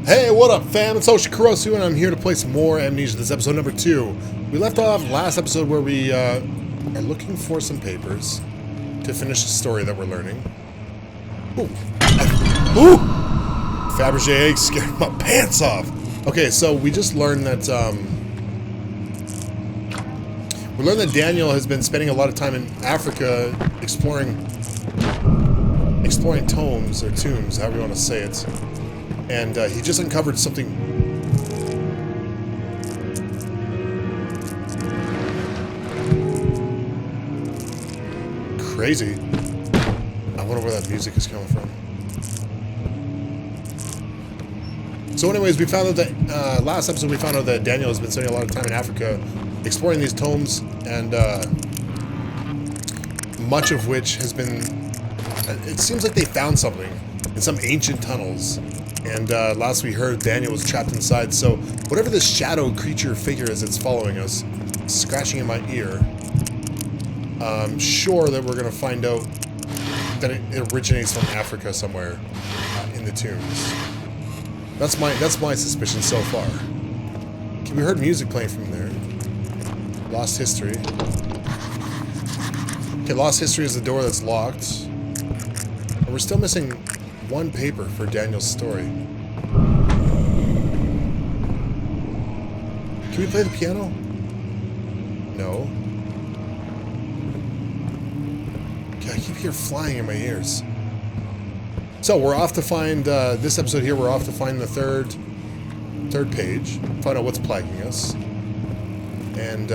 Hey, what up, fam? It's Oshikorosu, and I'm here to play some more Amnesia. This is episode number 2. We left off last episode where we are looking for some papers to finish the story that we're learning. Ooh. Ooh! Fabergé egg scared my pants off. Okay, so we just learned that, we learned that Daniel has been spending a lot of time in Africa exploring tomes, or tombs, however you want to say it. And he just uncovered something crazy. I wonder where that music is coming from. So anyways, we found out that, last episode we found out that Daniel has been spending a lot of time in Africa exploring these tomes, and much of which has been, it seems like they found something in some ancient tunnels. And last we heard, Daniel was trapped inside, so whatever this shadow creature figure is that's following us, scratching in my ear, I'm sure that we're going to find out that it originates from Africa somewhere in the tombs. That's my suspicion so far. Okay, we heard music playing from there. Lost History. Okay, Lost History is the door that's locked. And we're still missing one paper for Daniel's story. Can we play the piano? No. Okay, I keep hearing flying in my ears. So we're off to find, this episode here, we're off to find the third page, find out what's plaguing us, and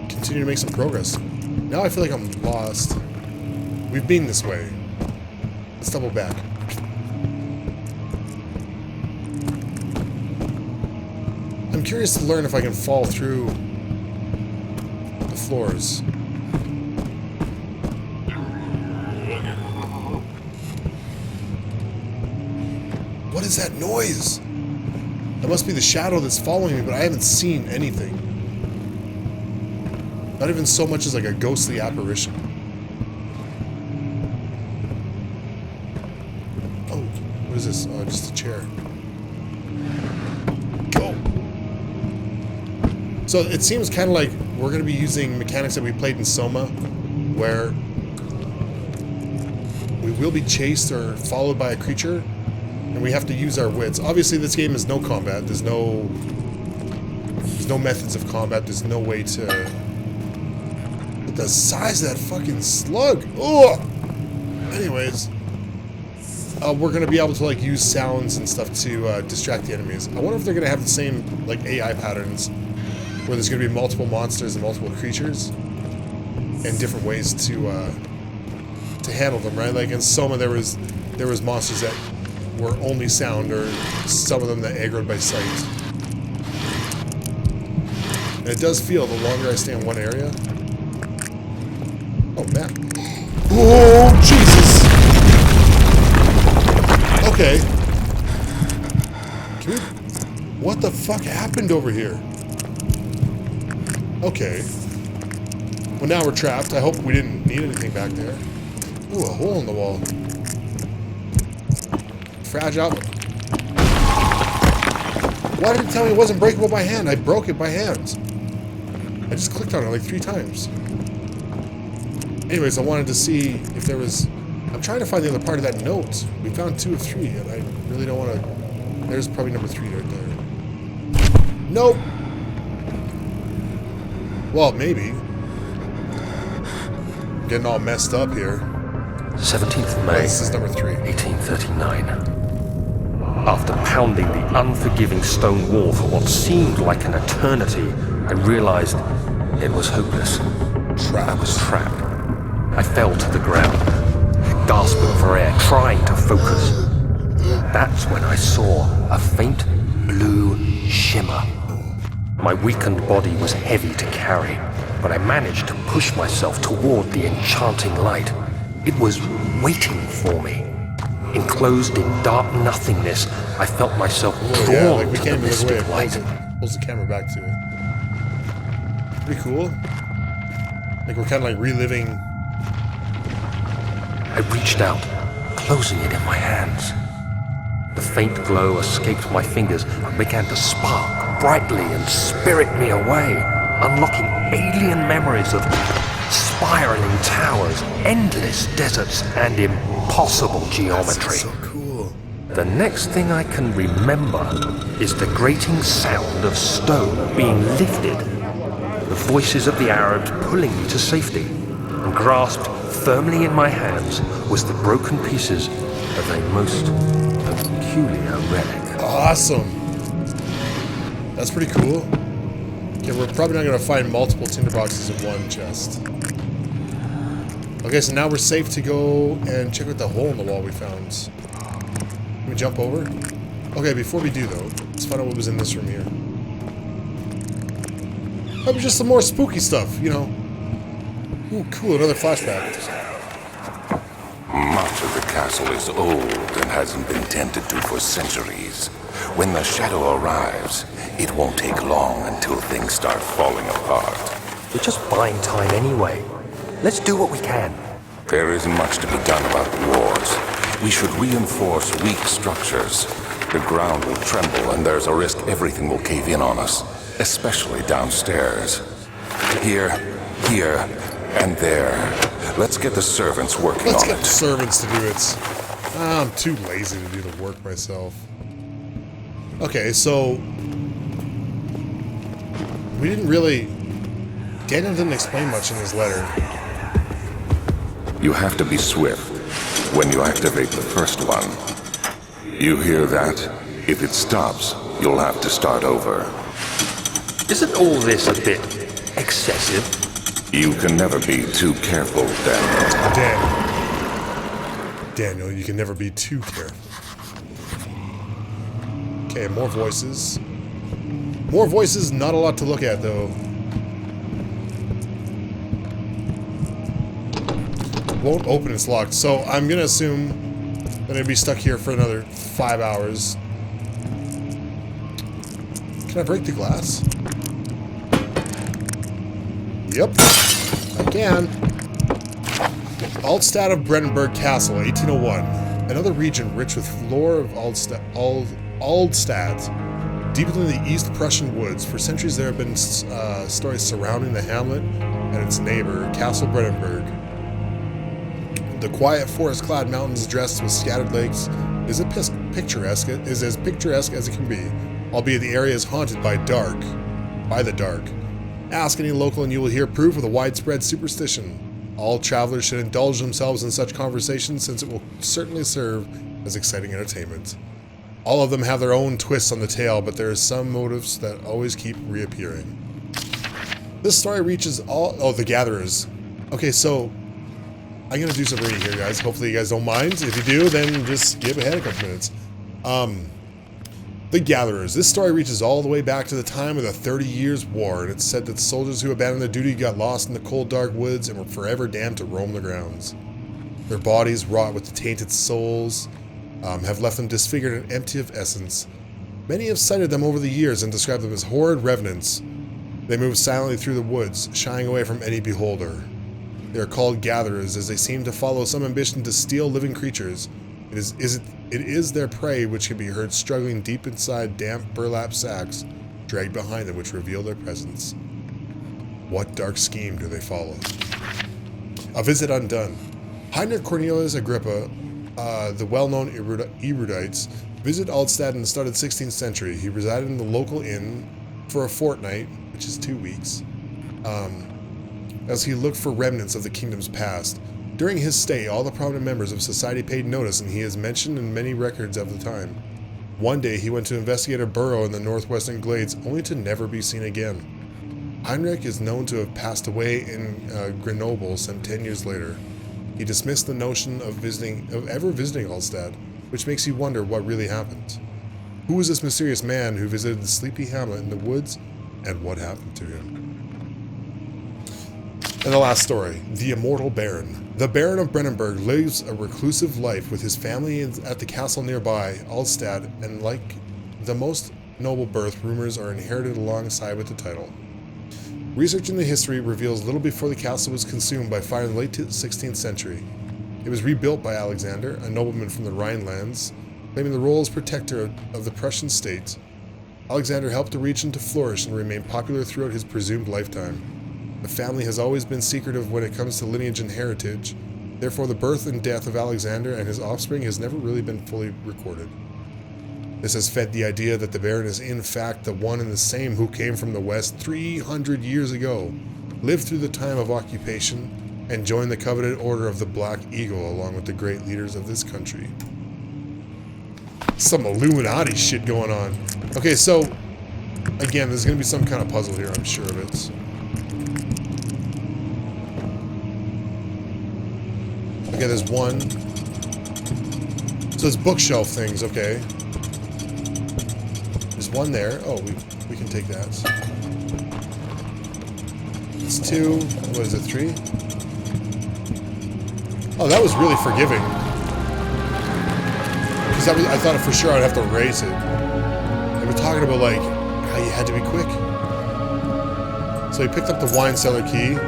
continue to make some progress. Now I feel like I'm lost. We've been this way. Let's double back. I'm curious to learn if I can fall through the floors. What is that noise? That must be the shadow that's following me, but I haven't seen anything. Not even so much as like a ghostly apparition. What is this? Oh, just a chair. Go! So it seems kind of like we're going to be using mechanics that we played in Soma, where we will be chased or followed by a creature, and we have to use our wits. Obviously, this game is no combat. There's no methods of combat. There's no way to... But the size of that fucking slug! Ugh! Anyways... we're going to be able to, like, use sounds and stuff to distract the enemies. I wonder if they're going to have the same, like, AI patterns, where there's going to be multiple monsters and multiple creatures, and different ways to handle them, right? Like, in Soma, there was monsters that were only sound, or some of them that aggroed by sight. And it does feel, the longer I stay in one area... Oh, man. Oh, Jesus! Okay. Can we... What the fuck happened over here? Okay. Well, now we're trapped. I hope we didn't need anything back there. Ooh, a hole in the wall. Fragile. Why did it tell me it wasn't breakable by hand? I broke it by hand. I just clicked on it like 3 times. Anyways, I wanted to see if there was... I'm trying to find the other part of that note. We found 2 of 3, and I really don't want to... There's probably number 3 right there. Nope! Well, maybe. I'm getting all messed up here. 17th of May, this is number 3. 1839. After pounding the unforgiving stone wall for what seemed like an eternity, I realized it was hopeless. I was trapped. I fell to the ground, gasping for air, trying to focus. That's when I saw a faint blue shimmer. My weakened body was heavy to carry, but I managed to push myself toward the enchanting light. It was waiting for me. Enclosed in dark nothingness, I felt myself drawn to the mystic light. Pulls the camera back to it. Pretty cool. Like we're kind of like reliving. I reached out, closing it in my hands. The faint glow escaped my fingers and began to spark brightly and spirit me away, unlocking alien memories of spiraling towers, endless deserts, and impossible geometry. So cool. The next thing I can remember is the grating sound of stone being lifted, the voices of the Arabs pulling me to safety, and grasped firmly in my hands was the broken pieces of a most peculiar relic. Awesome. That's pretty cool. Okay, we're probably not going to find multiple tinderboxes in one chest. Okay, so now we're safe to go and check out the hole in the wall we found. Can we jump over? Okay, before we do though, let's find out what was in this room here. That was just some more spooky stuff, you know. Ooh, cool, another flashback. Much of the castle is old and hasn't been tended to for centuries. When the shadow arrives, it won't take long until things start falling apart. We're just buying time anyway. Let's do what we can. There isn't much to be done about the walls. We should reinforce weak structures. The ground will tremble and there's a risk everything will cave in on us, especially downstairs. Here, and there. Let's get the servants working on it. Let's get the servants to do it. I'm too lazy to do the work myself. Okay, so we didn't really... Daniel didn't explain much in his letter. You have to be swift when you activate the first one. You hear that? If it stops, you'll have to start over. Isn't all this a bit excessive? You can never be too careful, Daniel. Daniel, you can never be too careful. Okay, more voices. More voices, not a lot to look at, though. Won't open, it's locked. So I'm gonna assume that I'd be stuck here for another 5 hours. Can I break the glass? Yep, I can. Altstadt of Brandenburg Castle, 1801. Another region rich with lore of Altstadt. Deep within the East Prussian woods, for centuries there have been stories surrounding the hamlet and its neighbor, Castle Brandenburg. The quiet forest-clad mountains dressed with scattered lakes is as picturesque as it can be, albeit the area is haunted by the dark. Ask any local and you will hear proof of the widespread superstition. All travelers should indulge themselves in such conversations since it will certainly serve as exciting entertainment. All of them have their own twists on the tale, but there are some motives that always keep reappearing. This story reaches all... Oh, the Gatherers. Okay, so I'm going to do some reading here, guys. Hopefully you guys don't mind. If you do, then just skip ahead a couple minutes. The Gatherers. This story reaches all the way back to the time of the 30 Years' War, and it's said that soldiers who abandoned their duty got lost in the cold, dark woods and were forever damned to roam the grounds. Their bodies, wrought with the tainted souls, have left them disfigured and empty of essence. Many have cited them over the years and described them as horrid revenants. They move silently through the woods, shying away from any beholder. They are called Gatherers as they seem to follow some ambition to steal living creatures. It is their prey which can be heard struggling deep inside damp burlap sacks, dragged behind them which reveal their presence. What dark scheme do they follow? A visit undone. Heinrich Cornelius Agrippa, the well-known erudites, visited Altstadt in the start of the 16th century. He resided in the local inn for a fortnight, which is 2 weeks, as he looked for remnants of the kingdom's past. During his stay, all the prominent members of society paid notice, and he is mentioned in many records of the time. One day, he went to investigate a burrow in the northwestern glades, only to never be seen again. Heinrich is known to have passed away in Grenoble some 10 years later. He dismissed the notion of ever visiting Altstadt, which makes you wonder what really happened. Who was this mysterious man who visited the sleepy hamlet in the woods, and what happened to him? And the last story, the Immortal Baron. The Baron of Brandenburg lives a reclusive life with his family at the castle nearby, Altstadt, and like the most noble birth, rumors are inherited alongside with the title. Research in the history reveals little before the castle was consumed by fire in the late 16th century. It was rebuilt by Alexander, a nobleman from the Rhinelands, Claiming the role as protector of the Prussian state, Alexander helped the region to flourish and remain popular throughout his presumed lifetime. The family has always been secretive when it comes to lineage and heritage. Therefore, the birth and death of Alexander and his offspring has never really been fully recorded. This has fed the idea that the Baron is in fact the one and the same who came from the west 300 years ago, lived through the time of occupation, and joined the coveted order of the Black Eagle along with the great leaders of this country. Some Illuminati shit going on. Okay, so, again, there's going to be some kind of puzzle here, I'm sure of it. Okay, there's one. So there's bookshelf things, okay. There's one there. Oh, we can take that. It's 2. What is it, 3? Oh, that was really forgiving. Because I thought for sure I'd have to erase it. They were talking about, like, how you had to be quick. So he picked up the wine cellar key.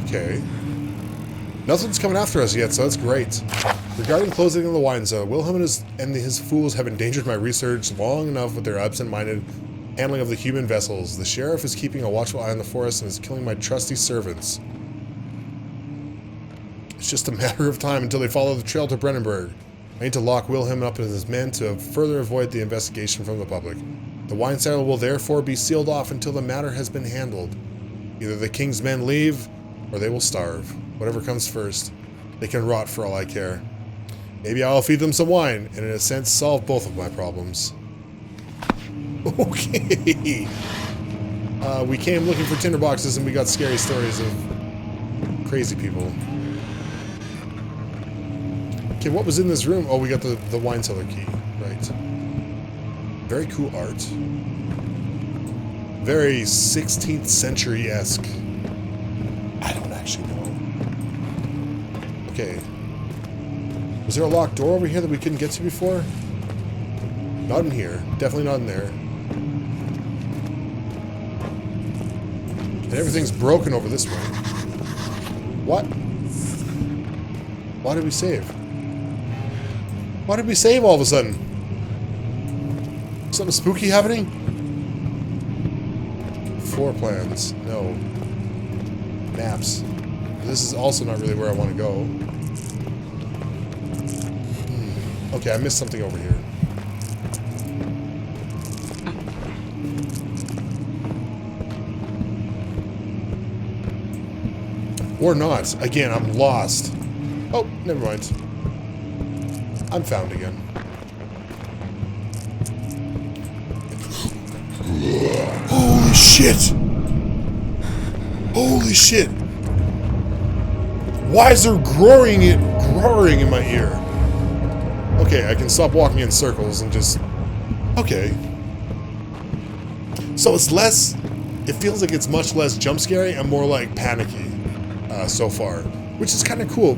Okay. Nothing's coming after us yet, so that's great. Regarding closing of the wine cellar, Wilhelm and his fools have endangered my research long enough with their absent-minded handling of the human vessels. The sheriff is keeping a watchful eye on the forest and is killing my trusty servants. It's just a matter of time until they follow the trail to Brennenburg. I need to lock Wilhelm up and his men to further avoid the investigation from the public. The wine cellar will therefore be sealed off until the matter has been handled. Either the king's men leave, or they will starve. Whatever comes first. They can rot for all I care. Maybe I'll feed them some wine, and in a sense solve both of my problems. Okay. We came looking for tinderboxes and we got scary stories of crazy people. Okay, what was in this room? Oh, we got the wine cellar key. Right. Very cool art. Very 16th century-esque. I don't actually know. Okay. Was there a locked door over here that we couldn't get to before? Not in here. Definitely not in there. And everything's broken over this way. What? Why did we save? Why did we save all of a sudden? Something spooky happening? Floor plans. No. Maps. This is also not really where I want to go. Okay, I missed something over here. Or not. Again, I'm lost. Oh, never mind. I'm found again. Holy shit! Holy shit! Why is there growing in my ear? Okay, I can stop walking in circles and just... Okay. So it's less... It feels like it's much less jump scary and more like panicky so far. Which is kind of cool.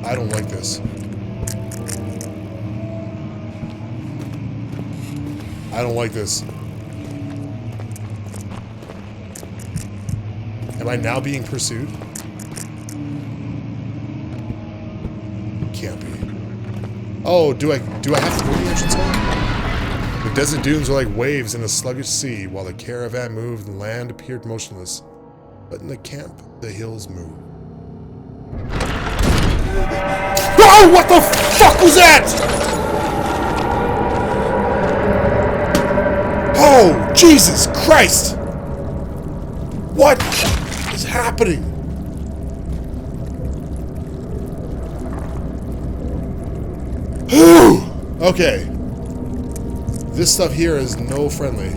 I don't like this. I don't like this. Am I now being pursued? Can't be. Oh, do I have to go to the entrance hole? The desert dunes were like waves in a sluggish sea, while the caravan moved and land appeared motionless. But in the camp, the hills moved. Oh, what the fuck was that? Oh, Jesus Christ! What is happening? Okay. This stuff here is no friendly.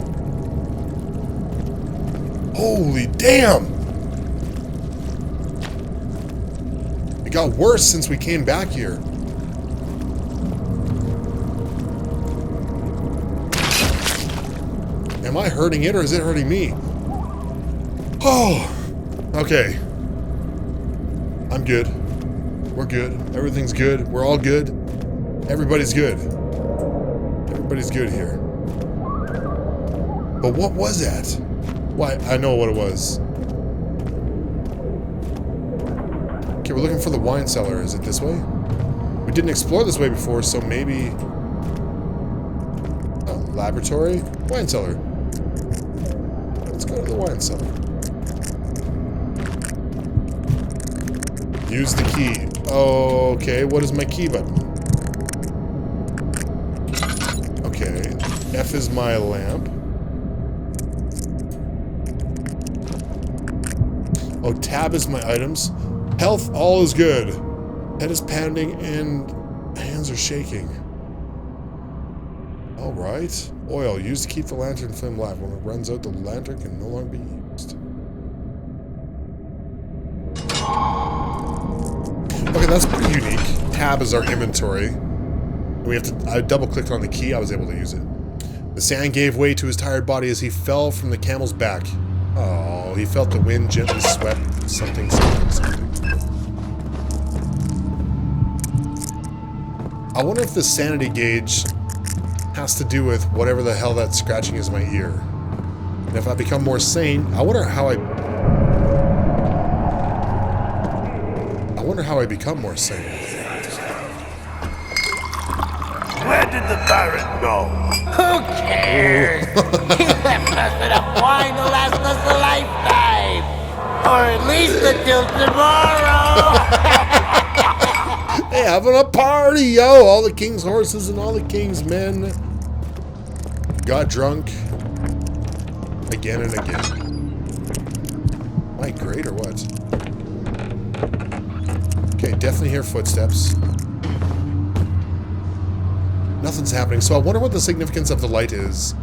Holy damn! It got worse since we came back here. Am I hurting it or is it hurting me? Oh, okay. I'm good. We're good. Everything's good. We're all good. Everybody's good. Everybody's good here. But what was that? Why? I know what it was. Okay, we're looking for the wine cellar. Is it this way? We didn't explore this way before, so maybe... laboratory? Wine cellar. Let's go to the wine cellar. Use the key. Okay, what is my key button? Okay, F is my lamp. Oh, tab is my items. Health, all is good. Head is pounding and hands are shaking. Alright. Oil, used to keep the lantern flame alive. When it runs out, the lantern can no longer be used. Okay, that's pretty unique. Tab is our inventory. We have to. I double-clicked on the key. I was able to use it. The sand gave way to his tired body as he fell from the camel's back. Oh, he felt the wind gently swept something. I wonder if the sanity gauge has to do with whatever the hell that scratching is in my ear. And if I become more sane, I wonder how I become more sane. Where did the Baron go? Who cares? He left us enough wine to last us a lifetime. Or at least until tomorrow. Hey, having a party, yo! All the king's horses and all the king's men got drunk again and again. Am I great or what? Okay, definitely hear footsteps. Nothing's happening, so I wonder what the significance of the light is.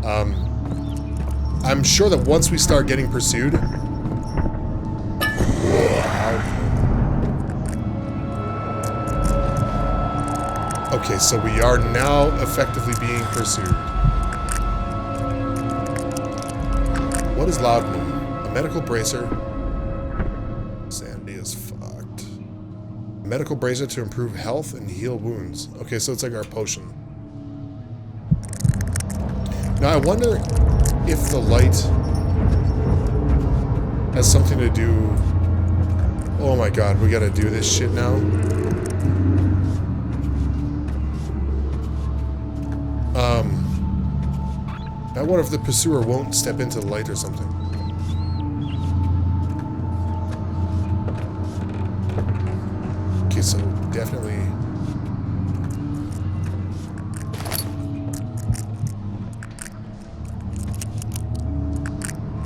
I'm sure that once we start getting pursued... Okay, so we are now effectively being pursued. What is laudanum? A medical bracer. Sanity is fucked. A medical bracer to improve health and heal wounds. Okay, so it's like our potion. Now I wonder if the light has something to do... Oh my god, we gotta do this shit now? I wonder if the pursuer won't step into the light or something. Okay, so definitely...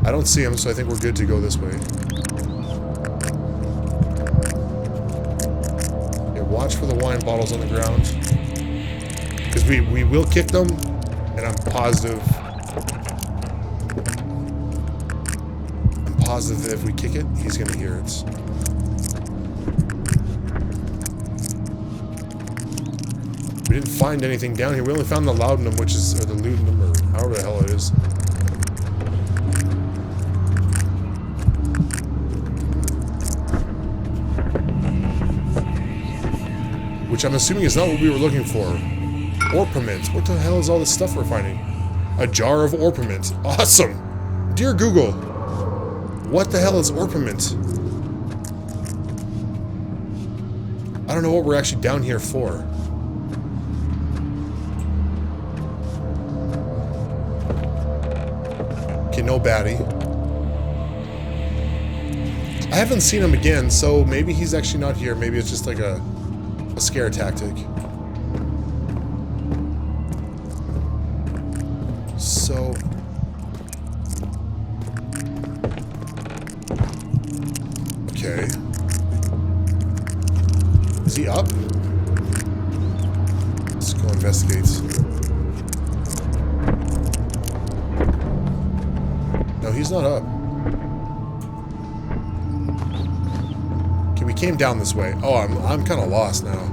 I don't see him, so I think we're good to go this way. Okay, watch for the wine bottles on the ground. Because we will kick them, and I'm positive that if we kick it, he's gonna hear it. We didn't find anything down here. We only found the laudanum, which is, or the lutinum, or however the hell it is. Which I'm assuming is not what we were looking for. Orpiment. What the hell is all this stuff we're finding? A jar of orpiment. Awesome! Dear Google, what the hell is orpiment? I don't know what we're actually down here for. Okay, no baddie. I haven't seen him again, so maybe he's actually not here. Maybe it's just like a scare tactic. So... Okay. Is he up? Let's go investigate. No, he's not up. Okay, we came down this way. Oh, I'm kind of lost now.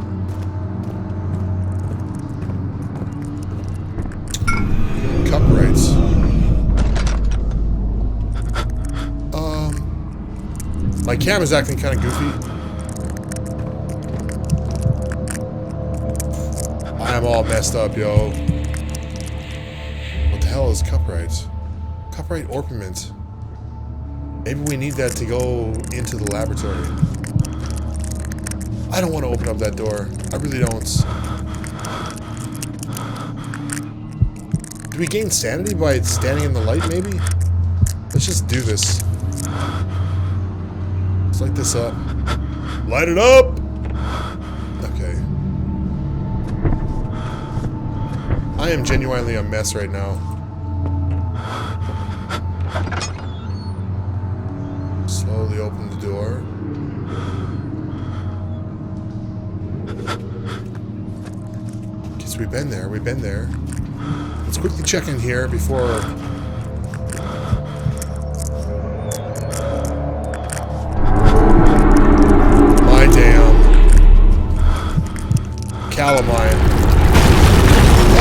Cup rights. My camera's acting kind of goofy. I'm all messed up, yo. What the hell is cupright? Cupright orpiment. Maybe we need that to go into the laboratory. I don't want to open up that door. I really don't. Do we gain sanity by standing in the light, maybe? Let's just do this. Let's light this up. Light it up! Okay. I am genuinely a mess right now. Slowly open the door. Okay, so we've been there. We've been there. Let's quickly check in here before... My damn. Calamine.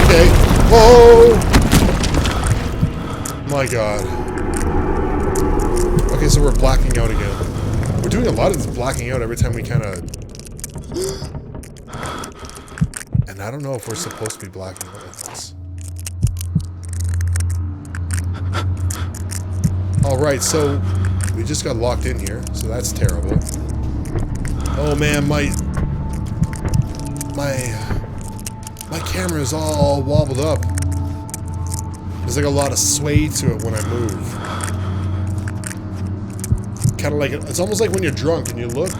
Okay. Whoa! My god. Okay, so we're blacking out again. We're doing a lot of this blacking out every time we kind of... And I don't know if we're supposed to be blacking out like this. Alright, so we just got locked in here, so that's terrible. Oh man, my camera is all wobbled up. There's like a lot of sway to it when I move. Kind of like, it's almost like when you're drunk and you look.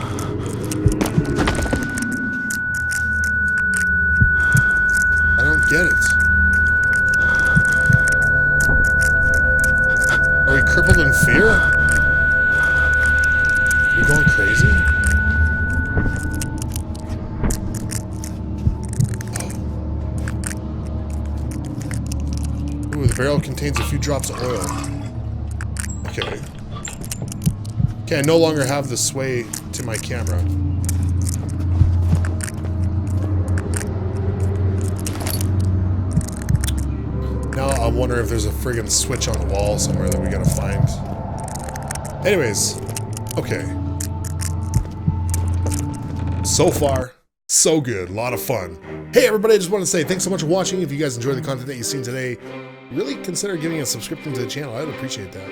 I don't get it. Are we crippled in fear? Are we going crazy? Oh. Ooh, the barrel contains a few drops of oil. Okay. Okay, I no longer have the sway to my camera. Now I wonder if there's a friggin' switch on the wall somewhere that we gotta find. Anyways, okay. So far, so good. A lot of fun. Hey everybody, I just want to say thanks so much for watching. If you guys enjoyed the content that you've seen today, really consider giving a subscription to the channel. I would appreciate that.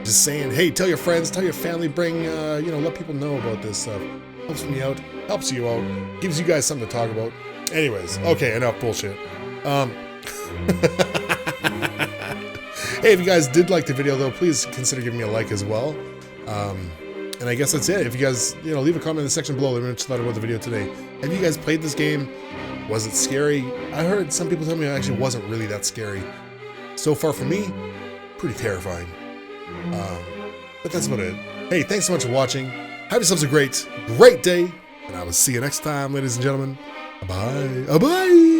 Just saying, hey, tell your friends, tell your family, bring, you know, let people know about this stuff. Helps me out, helps you out, gives you guys something to talk about. Anyways, okay, enough bullshit. Hey, if you guys did like the video, though, please consider giving me a like as well. And I guess that's it. If you guys, you know, leave a comment in the section below. Let me know what you thought about the video today. Have you guys played this game? Was it scary? I heard some people tell me it actually wasn't really that scary. So far for me, pretty terrifying. But that's about it. Hey, thanks so much for watching. Have yourselves a great day. And I will see you next time, ladies and gentlemen. Bye. Bye.